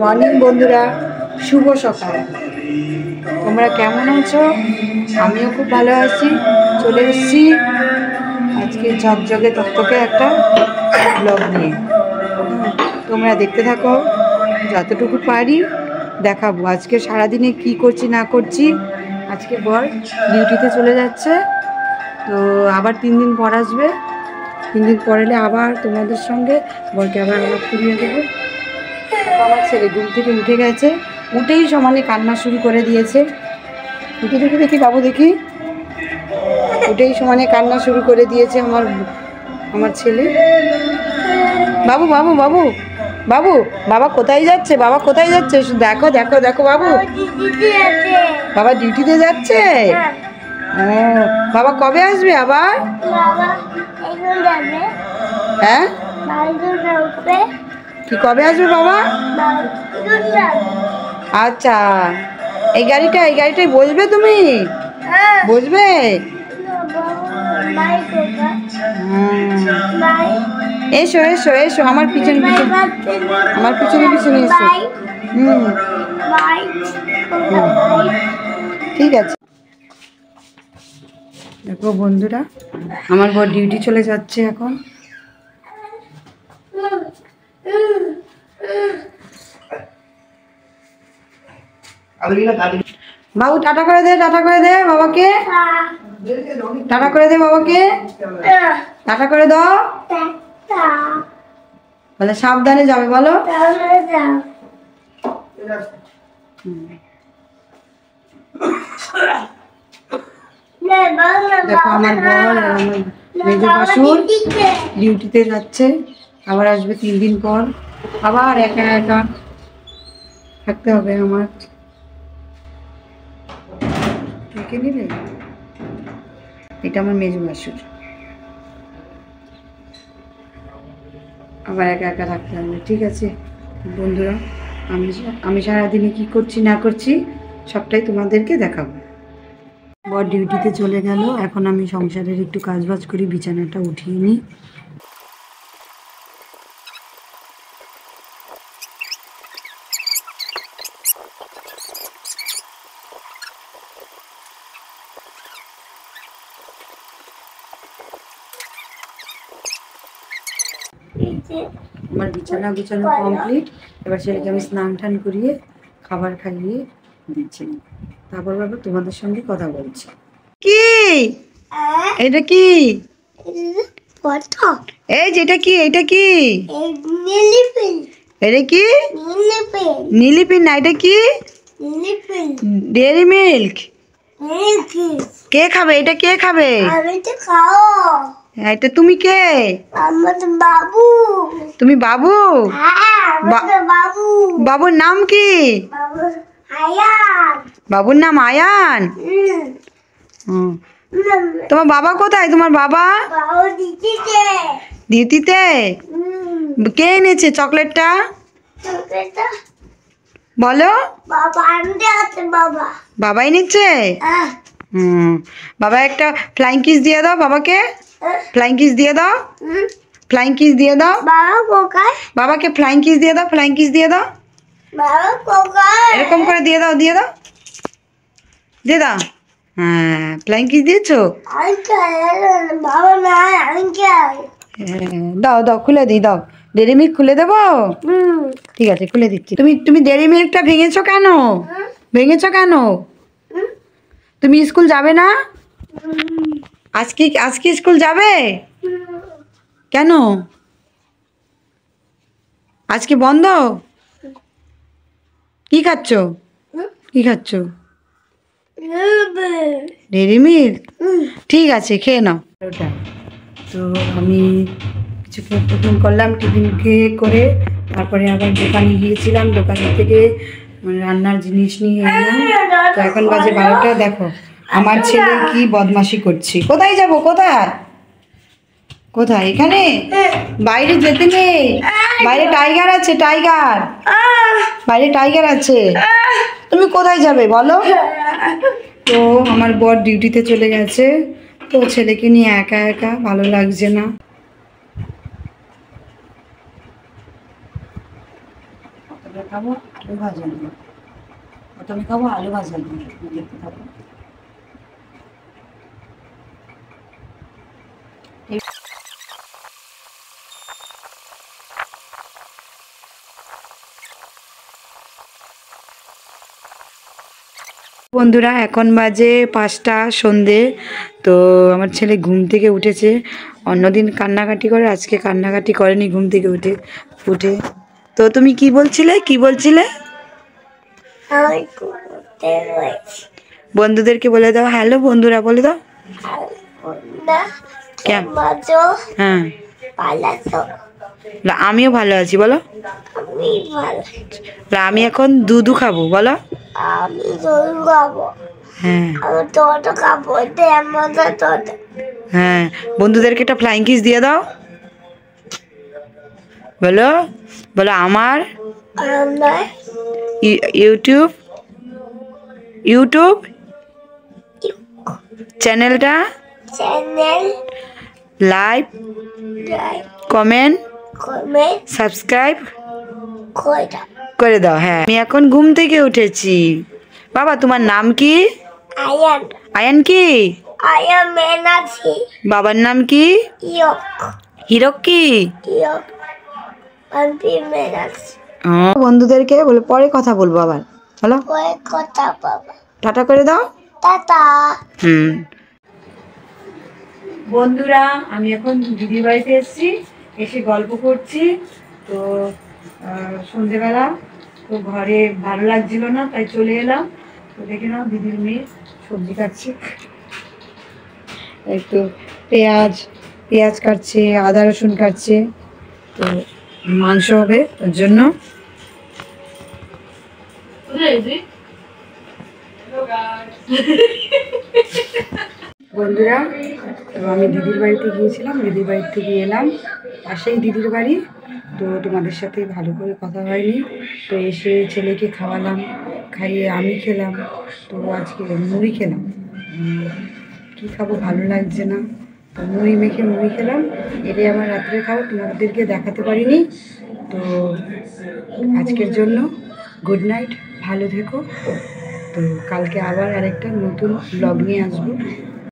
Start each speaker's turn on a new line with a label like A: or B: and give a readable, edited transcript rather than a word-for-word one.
A: Morning বন্ধুরা, শুভ সকাল। তোমরা কেমন আছো? আমিও খুব ভালো আছি। চলে এসেছি আজকে ঝকঝকে তকতকে একটা ব্লগ নিয়ে। তোমরা দেখতে থাকো, যতটুকু পারি দেখাবো আজকে সারাদিনে কি করছি না করছি। আজকে বর ডিউটিতে চলে যাচ্ছে, তো আবার 3 দিন পর আসবে। 3 দিন পর এলে আবার তোমাদের সঙ্গে বরকে আবার আলাপ করিয়ে দেবো। আমার ছেলে ঘুম থেকে উঠে গেছে, উঠেই সমানে কান্না শুরু করে দিয়েছে। উঠে দেখি দেখি বাবু, দেখি, উঠেই সমানে কান্না শুরু করে দিয়েছে আমার ছেলে। বাবু বাবু বাবু বাবু, বাবা কোথায় যাচ্ছে? বাবা কোথায় যাচ্ছে? দেখো দেখো দেখো বাবু, বাবা ডিউটিতে যাচ্ছে। ও, বাবা কবে আসবে আবার? হ্যাঁ, কি কবে আসবে বাবা? আচ্ছা, এই গাড়িটাই বসবে তুমি? বসবে? এসো এসো এসো, আমার পিছনে পিছনে এসো। ঠিক আছে। দেখো বন্ধুরা, আমার বর ডিউটি চলে যাচ্ছে এখন। বাবু টাটা করে দে, টাটা করে দে বাবাকে, টাটা করে দে বাবাকে, টাটা করে দাও। বলে সাবধানে যাবে, বলো। দেখো আমার বর আর আমার মেজো ভাসুর ডিউটিতে যাচ্ছে, আবার আসবে 3 দিন পর। আবার একা একা থাকতে হবে আমার। দেখে নিলে, এটা আমার মেজো ভাসুর, আবার একা একা থাকতে হবে। ঠিক আছে বন্ধুরা, আমি সারাদিনে কি করছি না করছি সবটাই তোমাদেরকে দেখাবো। বর ডিউটিতে চলে গেল, এখন আমি সংসারের একটু কাজবাজ করি, বিছানাটা উঠিয়ে নিই। আমার বিছানা গুছানো কমপ্লিট। এবার ছেলেকে আমি স্নান টান করিয়ে খাবার খাইয়ে দিচ্ছি, তারপর বাবা তোমাদের সঙ্গে কথা বলছি। কি এটা? কি এই যেটা কি? এটা কি? এটা কি? নীলিপিন না, এটা কি? Dairy milk. কে খাবে এটা? কে খাবে এটা? তুমি কে? বাবু। তুমি বাবু? বাবুর নাম কি? বাবুর নাম আয়ান। তোমার বাবা কোথায়? তোমার বাবা ডিউটিতে। কে এনেছে চকলেটটা? বলো। বাবা এনেছে। বাবা একটা ফ্লাইং কিস দিয়ে দাও বাবাকে। ফ্লাইং কিস দিয়ে দাও, ফ্লাইং কিস দিয়ে দাও বাবাকে। ফ্লাইং কিস দিয়ে দাও, ফ্লাইং কিস দিয়ে দাও। এরকম করে দিয়ে দাও, দিয়ে দাও, দিয়ে দাও। হ্যাঁ, ফ্লাইং কিস দিয়েছো। দাও দাও, খুলে দিই, দাও। ডেয়ারি মিল্ক খুলে দেবো? ঠিক আছে, খুলে দিচ্ছি। তুমি ডেয়ারি মিল্কটা ভেঙেছো কেন? ভেঙেছো কেন? তুমি স্কুল যাবে না আজকে স্কুল যাবে কেন? আজকে বন্ধ। কি খাচ্ছ? কি খাচ্ছ? Dairy milk. ঠিক আছে, খেয়ে নাও। তো আমি কিছুক্ষণ টিফিন করলাম, টিফিন খেয়ে করে তারপরে আবার দোকানে গিয়েছিলাম, দোকানের থেকে রান্নার জিনিস নিয়ে এলাম। তো এখন বাজে 12টা। দেখো আমার ছেলে কি বদমাশি করছে। কোথায় যাব? কোথায় কোথায়? এখানে বাইরে যেতে নেই, বাইরে টাইগার আছে, টাইগার, বাইরে টাইগার আছে। তুমি কোথায় যাবে বলো? তো আমার বর ডিউটিতে চলে গেছে, তো ছেলেকে নিয়ে একা একা ভালো লাগছে না। খাবো আলু ভাজা দিয়ে। প্রথমে খাবো আলু ভাজা দিয়ে, দেখতে থাকো। বন্ধুরা এখন বাজে 5টা সন্ধে। তো আমার ছেলে ঘুম থেকে উঠেছে। অন্যদিন কান্নাকাটি করে, আজকে কান্নাকাটি করেনি ঘুম থেকে উঠে। তো তুমি কি বলছিলে? বন্ধুদেরকে বলে দাও হ্যালো, বন্ধুরা বলে দাও। হ্যাঁ, আমিও ভালো আছি বলো। আমি এখন দুধু খাবো বলো।
B: আমি দই খাবো।
A: হ্যাঁ,
B: আমি তোটা খাবো।
A: হ্যাঁ, বন্ধুদেরকে একটা ফ্লাইং কিস দিয়ে দাও। বলো বলো আমার ইউটিউব চ্যানেলটা লাইক, কমেন্ট, সাবস্ক্রাইব করে দাও। হ্যাঁ, আমি এখন ঘুম থেকে উঠেছি। বাবা তোমার নাম কি? আয়ান কি? বাবার নাম কি? হিরক কি? বন্ধুদেরকে বলে পরে কথা বলবো আবার। চলো টাটা করে দাও।
B: টাটা।
A: বন্ধুরা আমি এখন দিদির বাড়িতে এসে গল্প করছি। তো সন্ধেবেলা তো ঘরে ভালো লাগছিল না, তাই চলে এলাম। তো দেখে নাও দিদির মেয়ে সবজি কাটছে, একটু পেঁয়াজ কাটছে, আদা রসুন কাটছে। তো মাংস হবে তার জন্য। বন্ধুরা তো আমি দিদির বাড়িতে গিয়েছিলাম, দিদির বাড়ির থেকে এলাম, পাশেই দিদির বাড়ি। তো তোমাদের সাথে ভালো করে কথা হয়নি। তো এসে ছেলেকে খাওয়ালাম, খাইয়ে আমি খেলাম। তো আজকে মুড়ি খেলাম, কী খাবো ভালো লাগছে না, তো মুড়ি মেখে মুড়ি খেলাম। এটাই আমার রাত্রে খাবো, তোমাদেরকে দেখাতে পারিনি। তো আজকের জন্য গুড নাইট, ভালো থেকো। তো কালকে আবার আরেকটা নতুন ব্লগ নিয়ে আসবো।